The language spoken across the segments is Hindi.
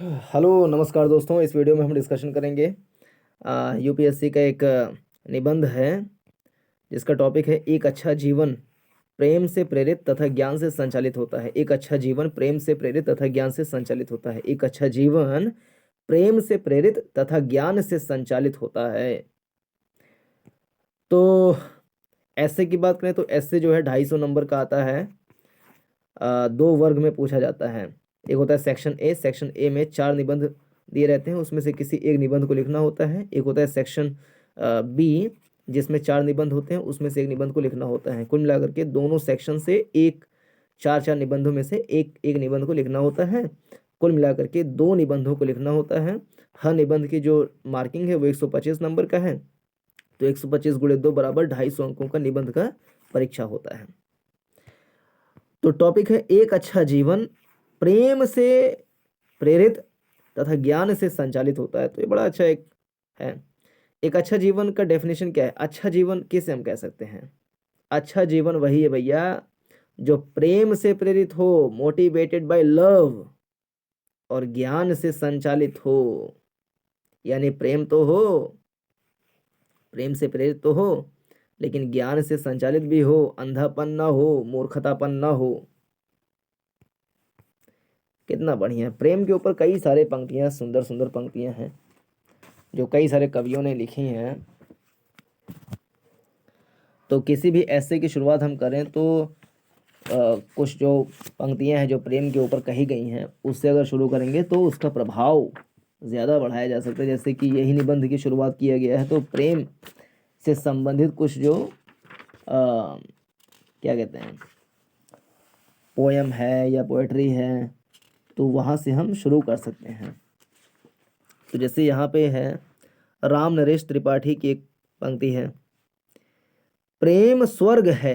हेलो नमस्कार दोस्तों। इस वीडियो में हम डिस्कशन करेंगे यूपीएससी का एक निबंध है जिसका टॉपिक है एक अच्छा जीवन प्रेम से प्रेरित तथा ज्ञान से संचालित होता है। एक अच्छा जीवन प्रेम से प्रेरित तथा ज्ञान से संचालित होता है। एक अच्छा जीवन प्रेम से प्रेरित तथा ज्ञान से संचालित होता है। तो ऐसे की बात करें तो ऐसे जो है 250 नंबर का आता है। दो वर्ग में पूछा जाता है। एक होता है सेक्शन ए। सेक्शन ए में 4 निबंध दिए रहते हैं, उसमें से किसी एक निबंध को लिखना होता है। एक होता है सेक्शन बी जिसमें 4 निबंध होते हैं, उसमें से एक निबंध को लिखना होता है। कुल मिलाकर के दोनों सेक्शन से एक 4 निबंधों में से एक एक निबंध को लिखना होता है। कुल मिलाकर के 2 निबंधों को लिखना होता है। हर निबंध की जो मार्किंग है वो 125 नंबर का है। तो 125 गुणे 2 बराबर 250 अंकों का निबंध का परीक्षा होता है। तो टॉपिक है एक अच्छा जीवन प्रेम से प्रेरित तथा ज्ञान से संचालित होता है। तो ये बड़ा अच्छा एक है। एक अच्छा जीवन का डेफिनेशन क्या है? अच्छा जीवन किसे हम कह सकते हैं? अच्छा जीवन वही है भैया जो प्रेम से प्रेरित हो, मोटिवेटेड बाय लव, और ज्ञान से संचालित हो। यानी प्रेम तो हो, प्रेम से प्रेरित तो हो, लेकिन ज्ञान से संचालित भी हो, अंधापन ना हो, मूर्खतापन ना हो। कितना बढ़िया है। प्रेम के ऊपर कई सारे पंक्तियां, सुंदर सुंदर पंक्तियां हैं जो कई सारे कवियों ने लिखी हैं। तो किसी भी ऐसे की शुरुआत हम करें तो कुछ जो पंक्तियां हैं जो प्रेम के ऊपर कही गई हैं उससे अगर शुरू करेंगे तो उसका प्रभाव ज़्यादा बढ़ाया जा सकता है। जैसे कि यही निबंध की शुरुआत किया गया है तो प्रेम से संबंधित कुछ जो क्या कहते हैं, पोयम है या पोएट्री है, तो वहाँ से हम शुरू कर सकते हैं। तो जैसे यहाँ पे है राम नरेश त्रिपाठी की एक पंक्ति है, प्रेम स्वर्ग है,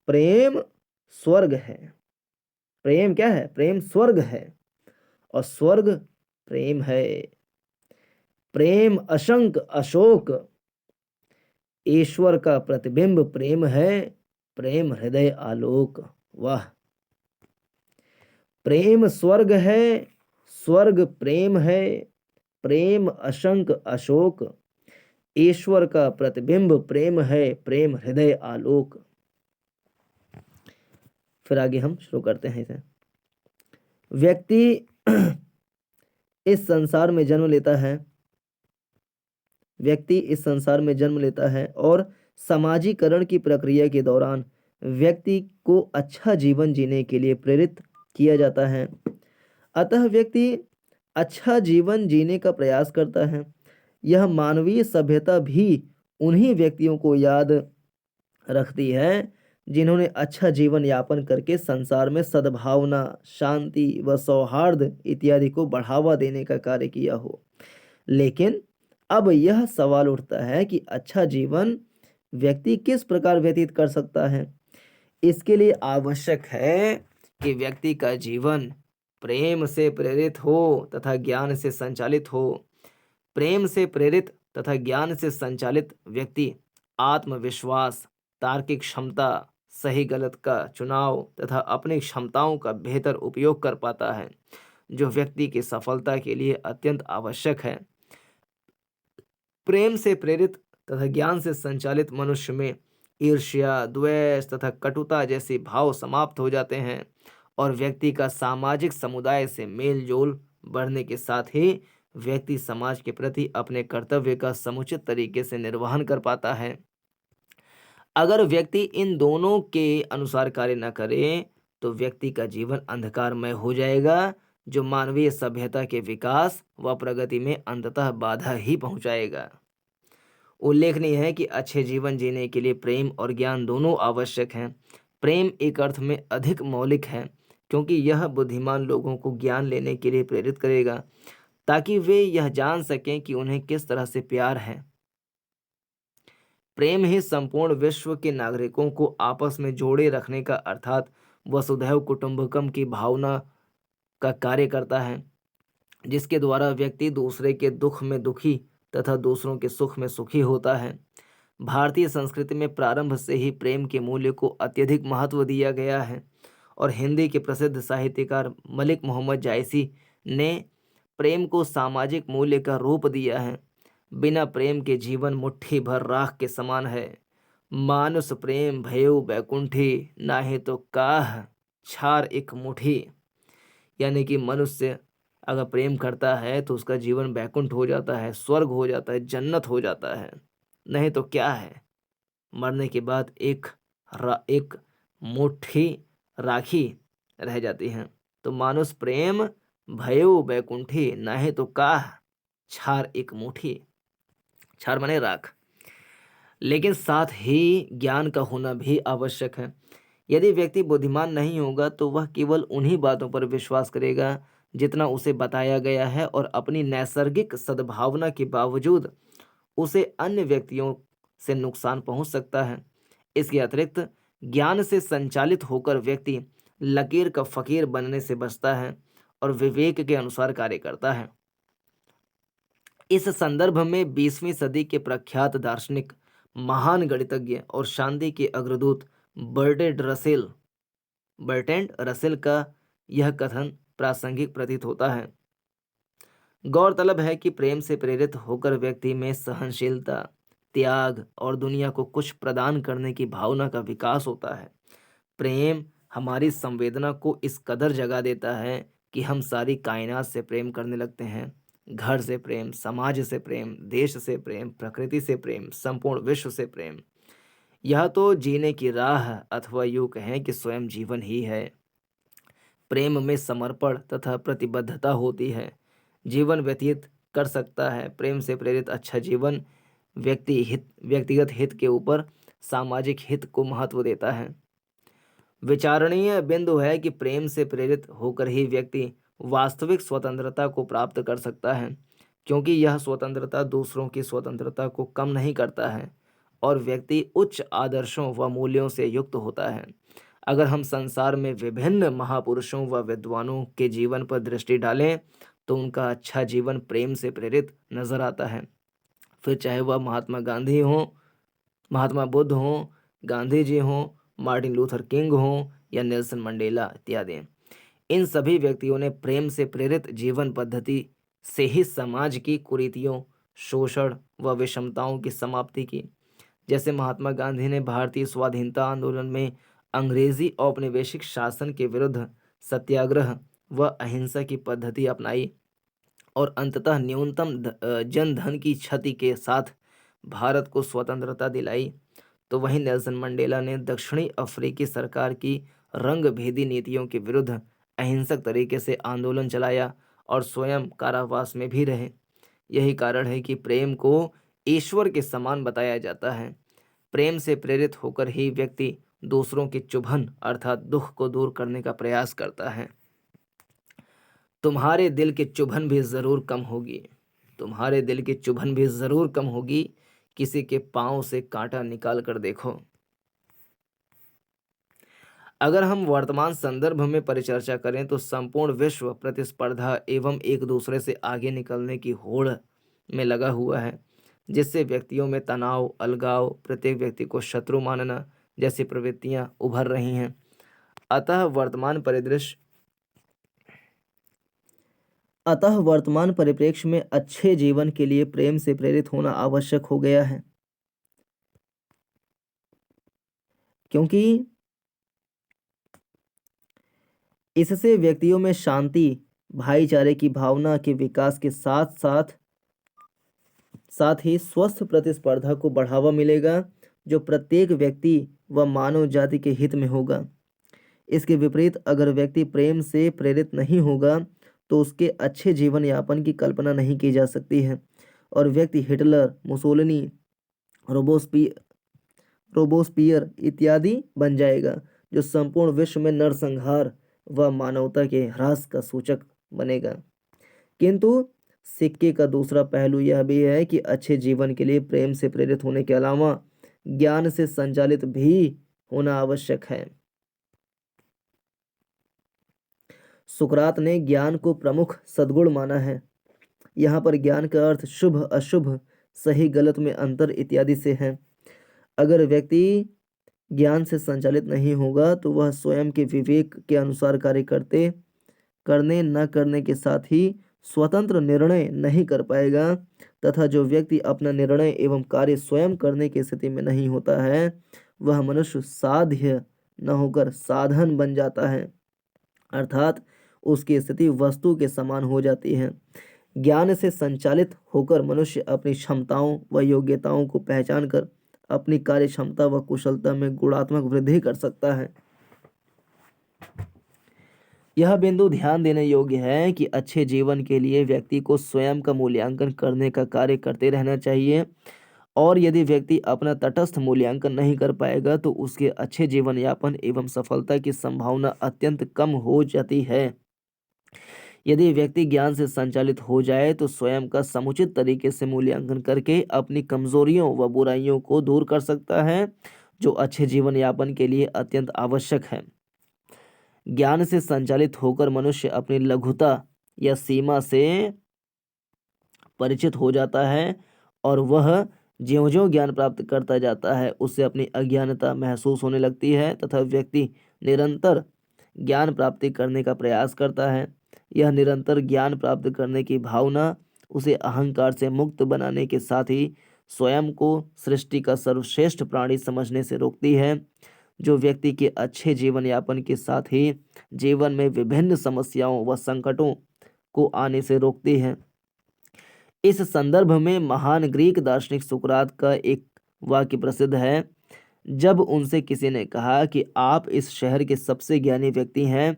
प्रेम स्वर्ग है। प्रेम क्या है? प्रेम स्वर्ग है और स्वर्ग प्रेम है। प्रेम असंक अशोक, ईश्वर का प्रतिबिंब प्रेम है, प्रेम हृदय आलोक। वाह। प्रेम स्वर्ग है, स्वर्ग प्रेम है, प्रेम असंक अशोक, ईश्वर का प्रतिबिंब प्रेम है, प्रेम हृदय आलोक। फिर आगे हम शुरू करते हैं इसे। व्यक्ति इस संसार में जन्म लेता है, व्यक्ति इस संसार में जन्म लेता है और समाजीकरण की प्रक्रिया के दौरान व्यक्ति को अच्छा जीवन जीने के लिए प्रेरित किया जाता है। अतः व्यक्ति अच्छा जीवन जीने का प्रयास करता है। यह मानवीय सभ्यता भी उन्हीं व्यक्तियों को याद रखती है जिन्होंने अच्छा जीवन यापन करके संसार में सद्भावना, शांति व सौहार्द इत्यादि को बढ़ावा देने का कार्य किया हो। लेकिन अब यह सवाल उठता है कि अच्छा जीवन व्यक्ति किस प्रकार व्यतीत कर सकता है। इसके लिए आवश्यक है कि व्यक्ति का जीवन प्रेम से प्रेरित हो तथा ज्ञान से संचालित हो। प्रेम से प्रेरित तथा ज्ञान से संचालित व्यक्ति आत्मविश्वास, तार्किक क्षमता, सही गलत का चुनाव तथा अपनी क्षमताओं का बेहतर उपयोग कर पाता है, जो व्यक्ति की सफलता के लिए अत्यंत आवश्यक है। प्रेम से प्रेरित तथा ज्ञान से संचालित मनुष्य में ईर्ष्या, द्वेष तथा कटुता जैसे भाव समाप्त हो जाते हैं और व्यक्ति का सामाजिक समुदाय से मेल जोल बढ़ने के साथ ही व्यक्ति समाज के प्रति अपने कर्तव्य का समुचित तरीके से निर्वहन कर पाता है। अगर व्यक्ति इन दोनों के अनुसार कार्य न करे तो व्यक्ति का जीवन अंधकारमय हो जाएगा, जो मानवीय सभ्यता के विकास व प्रगति में अंततः बाधा ही पहुंचाएगा। उल्लेखनीय है कि अच्छे जीवन जीने के लिए प्रेम और ज्ञान दोनों आवश्यक हैं। प्रेम एक अर्थ में अधिक मौलिक है क्योंकि यह बुद्धिमान लोगों को ज्ञान लेने के लिए प्रेरित करेगा ताकि वे यह जान सकें कि उन्हें किस तरह से प्यार है। प्रेम ही संपूर्ण विश्व के नागरिकों को आपस में जोड़े रखने का अर्थात वसुधैव कुटुंबकम की भावना का कार्य करता है, जिसके द्वारा व्यक्ति दूसरे के दुख में दुखी तथा दूसरों के सुख में सुखी होता है। भारतीय संस्कृति में प्रारंभ से ही प्रेम के मूल्य को अत्यधिक महत्व दिया गया है और हिंदी के प्रसिद्ध साहित्यकार मलिक मोहम्मद जायसी ने प्रेम को सामाजिक मूल्य का रूप दिया है। बिना प्रेम के जीवन मुट्ठी भर राख के समान है। मानुष प्रेम भयउ बैकुंठी, नाहे तो काह छार एक मुठी। यानी कि मनुष्य अगर प्रेम करता है तो उसका जीवन बैकुंठ हो जाता है, स्वर्ग हो जाता है, जन्नत हो जाता है। नहीं तो क्या है, मरने के बाद एक मुट्ठी राखी रह जाती है। तो मानुष प्रेम भयो बैकुंठी, नाहे तो काह छार एक मुठी। छार माने राख। लेकिन साथ ही ज्ञान का होना भी आवश्यक है। यदि व्यक्ति बुद्धिमान नहीं होगा तो वह केवल उन्हीं बातों पर विश्वास करेगा जितना उसे बताया गया है, और अपनी नैसर्गिक सद्भावना के बावजूद उसे अन्य व्यक्तियों से नुकसान पहुंच सकता है। इसके अतिरिक्त ज्ञान से संचालित होकर व्यक्ति लकीर का फकीर बनने से बचता है और विवेक के अनुसार कार्य करता है। इस संदर्भ में 20वीं सदी के प्रख्यात दार्शनिक, महान गणितज्ञ और शांति के अग्रदूत बर्टेंड रसेल का यह कथन प्रासंगिक प्रतीत होता है। गौरतलब है कि प्रेम से प्रेरित होकर व्यक्ति में सहनशीलता, त्याग और दुनिया को कुछ प्रदान करने की भावना का विकास होता है। प्रेम हमारी संवेदना को इस कदर जगा देता है कि हम सारी कायनात से प्रेम करने लगते हैं। घर से प्रेम, समाज से प्रेम, देश से प्रेम, प्रकृति से प्रेम, संपूर्ण विश्व से प्रेम। यह तो जीने की राह, अथवा यूं कहें कि स्वयं जीवन ही है। प्रेम में समर्पण तथा प्रतिबद्धता होती है। जीवन व्यतीत कर सकता है। प्रेम से प्रेरित अच्छा जीवन व्यक्तिगत हित के ऊपर सामाजिक हित को महत्व देता है। विचारणीय बिंदु है कि प्रेम से प्रेरित होकर ही व्यक्ति वास्तविक स्वतंत्रता को प्राप्त कर सकता है, क्योंकि यह स्वतंत्रता दूसरों की स्वतंत्रता को कम नहीं करता है और व्यक्ति उच्च आदर्शों व मूल्यों से युक्त होता है। अगर हम संसार में विभिन्न महापुरुषों व विद्वानों के जीवन पर दृष्टि डालें तो उनका अच्छा जीवन प्रेम से प्रेरित नजर आता है। फिर चाहे वह महात्मा बुद्ध हों, गांधी जी हों, मार्टिन लूथर किंग हों या नेल्सन मंडेला इत्यादि। इन सभी व्यक्तियों ने प्रेम से प्रेरित जीवन पद्धति से ही समाज की कुरीतियों, शोषण व विषमताओं की समाप्ति की। जैसे महात्मा गांधी ने भारतीय स्वाधीनता आंदोलन में अंग्रेजी औपनिवेशिक शासन के विरुद्ध सत्याग्रह व अहिंसा की पद्धति अपनाई और अंततः न्यूनतम जनधन की क्षति के साथ भारत को स्वतंत्रता दिलाई, तो वहीं नेल्सन मंडेला ने दक्षिणी अफ्रीकी सरकार की रंगभेदी नीतियों के विरुद्ध अहिंसक तरीके से आंदोलन चलाया और स्वयं कारावास में भी रहे। यही कारण है कि प्रेम को ईश्वर के समान बताया जाता है। प्रेम से प्रेरित होकर ही व्यक्ति दूसरों की चुभन अर्थात दुख को दूर करने का प्रयास करता है। तुम्हारे दिल की चुभन भी जरूर कम होगी, तुम्हारे दिल की चुभन भी जरूर कम होगी, किसी के पांव से कांटा निकाल कर देखो। अगर हम वर्तमान संदर्भ में परिचर्चा करें तो संपूर्ण विश्व प्रतिस्पर्धा एवं एक दूसरे से आगे निकलने की होड़ में लगा हुआ है, जिससे व्यक्तियों में तनाव, अलगाव, प्रत्येक व्यक्ति को शत्रु मानना जैसी प्रवृत्तियां उभर रही हैं। अतः वर्तमान परिप्रेक्ष्य में अच्छे जीवन के लिए प्रेम से प्रेरित होना आवश्यक हो गया है, क्योंकि इससे व्यक्तियों में शांति, भाईचारे की भावना के विकास के साथ ही स्वस्थ प्रतिस्पर्धा को बढ़ावा मिलेगा, जो प्रत्येक व्यक्ति व मानव जाति के हित में होगा। इसके विपरीत अगर व्यक्ति प्रेम से प्रेरित नहीं होगा तो उसके अच्छे जीवन यापन की कल्पना नहीं की जा सकती है और व्यक्ति हिटलर, मुसोलिनी, रोबोस्पियर इत्यादि बन जाएगा, जो संपूर्ण विश्व में नरसंहार व मानवता के ह्रास का सूचक बनेगा। किंतु सिक्के का दूसरा पहलू यह भी है कि अच्छे जीवन के लिए प्रेम से प्रेरित होने के अलावा ज्ञान से संचालित भी होना आवश्यक है। सुकरात ने ज्ञान को प्रमुख सद्गुण माना है। यहाँ पर ज्ञान का अर्थ शुभ अशुभ, सही गलत में अंतर इत्यादि से है। अगर व्यक्ति ज्ञान से संचालित नहीं होगा तो वह स्वयं के विवेक के अनुसार कार्य करने न करने के साथ ही स्वतंत्र निर्णय नहीं कर पाएगा, तथा जो व्यक्ति अपना निर्णय एवं कार्य स्वयं करने की स्थिति में नहीं होता है वह मनुष्य साध्य न होकर साधन बन जाता है, अर्थात उसकी स्थिति वस्तु के समान हो जाती है। ज्ञान से संचालित होकर मनुष्य अपनी क्षमताओं व योग्यताओं को पहचान कर अपनी कार्य क्षमता व कुशलता में गुणात्मक वृद्धि कर सकता है। यह बिंदु ध्यान देने योग्य है कि अच्छे जीवन के लिए व्यक्ति को स्वयं का मूल्यांकन करने का कार्य करते रहना चाहिए, और यदि व्यक्ति अपना तटस्थ मूल्यांकन नहीं कर पाएगा तो उसके अच्छे जीवन यापन एवं सफलता की संभावना अत्यंत कम हो जाती है। यदि व्यक्ति ज्ञान से संचालित हो जाए तो स्वयं का समुचित तरीके से मूल्यांकन करके अपनी कमजोरियों व बुराइयों को दूर कर सकता है, जो अच्छे जीवन यापन के लिए अत्यंत आवश्यक है। ज्ञान से संचालित होकर मनुष्य अपनी लघुता या सीमा से परिचित हो जाता है, और वह ज्यों-ज्यों ज्ञान प्राप्त करता जाता है उससे अपनी अज्ञानता महसूस होने लगती है, तथा व्यक्ति निरंतर ज्ञान प्राप्ति करने का प्रयास करता है। यह निरंतर ज्ञान प्राप्त करने की भावना उसे अहंकार से मुक्त बनाने के साथ ही स्वयं को सृष्टि का सर्वश्रेष्ठ प्राणी समझने से रोकती है, जो व्यक्ति के अच्छे जीवन यापन के साथ ही जीवन में विभिन्न समस्याओं व संकटों को आने से रोकती है। इस संदर्भ में महान ग्रीक दार्शनिक सुकरात का एक वाक्य प्रसिद्ध है। जब उनसे किसी ने कहा कि आप इस शहर के सबसे ज्ञानी व्यक्ति हैं,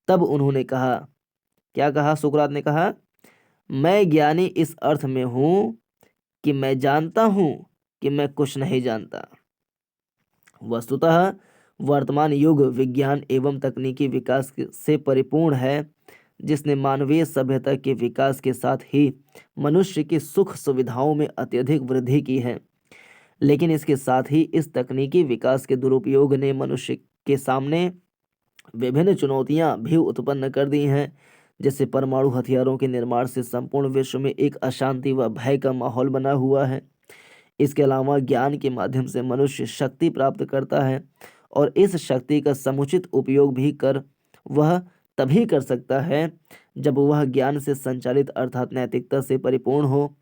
तब उन्होंने कहा, क्या कहा? सुकरात ने कहा, मैं ज्ञानी इस अर्थ में हूं कि मैं जानता हूं कि मैं कुछ नहीं जानता। वस्तुतः वर्तमान युग विज्ञान एवं तकनीकी विकास से परिपूर्ण है, जिसने मानवीय सभ्यता के विकास के साथ ही मनुष्य की सुख सुविधाओं में अत्यधिक वृद्धि की है। लेकिन इसके साथ ही इस तकनीकी विकास के दुरुपयोग ने मनुष्य के सामने विभिन्न चुनौतियां भी उत्पन्न कर दी हैं, जैसे परमाणु हथियारों के निर्माण से संपूर्ण विश्व में एक अशांति व भय का माहौल बना हुआ है। इसके अलावा ज्ञान के माध्यम से मनुष्य शक्ति प्राप्त करता है, और इस शक्ति का समुचित उपयोग भी कर वह तभी कर सकता है जब वह ज्ञान से संचालित अर्थात नैतिकता से परिपूर्ण हो।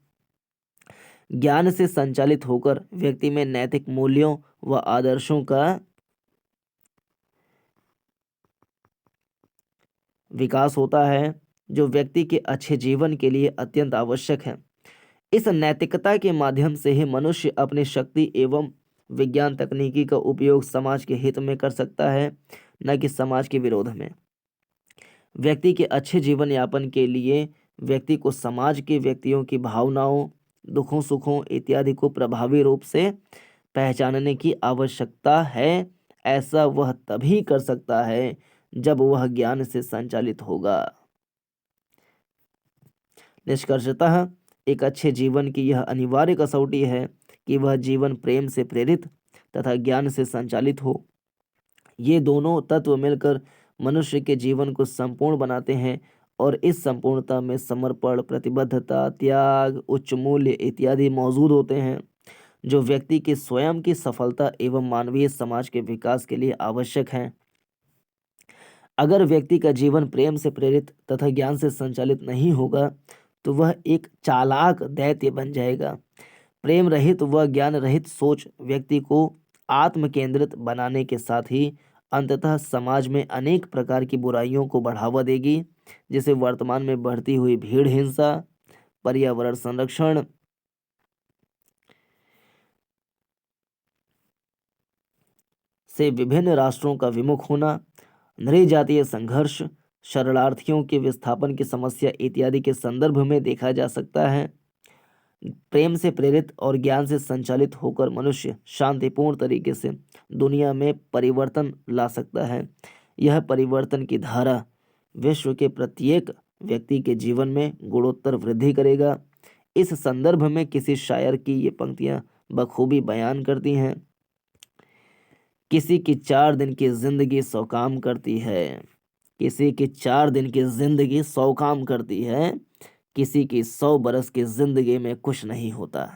ज्ञान से संचालित होकर व्यक्ति में नैतिक मूल्यों व आदर्शों का विकास होता है, जो व्यक्ति के अच्छे जीवन के लिए अत्यंत आवश्यक है। इस नैतिकता के माध्यम से ही मनुष्य अपनी शक्ति एवं विज्ञान तकनीकी का उपयोग समाज के हित में कर सकता है, न कि समाज के विरोध में। व्यक्ति के अच्छे जीवन यापन के लिए व्यक्ति को समाज के व्यक्तियों की भावनाओं, दुखों सुखों इत्यादि को प्रभावी रूप से पहचानने की आवश्यकता है। ऐसा वह तभी कर सकता है जब वह ज्ञान से संचालित होगा। निष्कर्षतः एक अच्छे जीवन की यह अनिवार्य कसौटी है कि वह जीवन प्रेम से प्रेरित तथा ज्ञान से संचालित हो। ये दोनों तत्व मिलकर मनुष्य के जीवन को संपूर्ण बनाते हैं, और इस संपूर्णता में समर्पण, प्रतिबद्धता, त्याग, उच्च मूल्य इत्यादि मौजूद होते हैं, जो व्यक्ति के स्वयं की सफलता एवं मानवीय समाज के विकास के लिए आवश्यक हैं। अगर व्यक्ति का जीवन प्रेम से प्रेरित तथा ज्ञान से संचालित नहीं होगा तो वह एक चालाक दैत्य बन जाएगा। प्रेम रहित व ज्ञान रहित सोच व्यक्ति को आत्म केंद्रित बनाने के साथ ही अंततः समाज में अनेक प्रकार की बुराइयों को बढ़ावा देगी, जैसे वर्तमान में बढ़ती हुई भीड़ हिंसा, पर्यावरण संरक्षण, से विभिन्न राष्ट्रों का विमुख होना, नृजातीय संघर्ष, शरणार्थियों के विस्थापन की समस्या इत्यादि के संदर्भ में देखा जा सकता है। प्रेम से प्रेरित और ज्ञान से संचालित होकर मनुष्य शांतिपूर्ण तरीके से दुनिया में परिवर्तन ला सकता है। यह परिवर्तन की धारा विश्व के प्रत्येक व्यक्ति के जीवन में गुणोत्तर वृद्धि करेगा। इस संदर्भ में किसी शायर की ये पंक्तियां बखूबी बयान करती हैं, किसी की 4 दिन की जिंदगी 100 काम करती है, किसी की 4 दिन की जिंदगी 100 काम करती है, किसी की 100 बरस की जिंदगी में कुछ नहीं होता।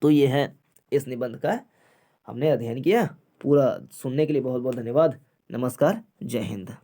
तो ये है इस निबंध का हमने अध्ययन किया। पूरा सुनने के लिए बहुत बहुत धन्यवाद। नमस्कार, जय हिंद।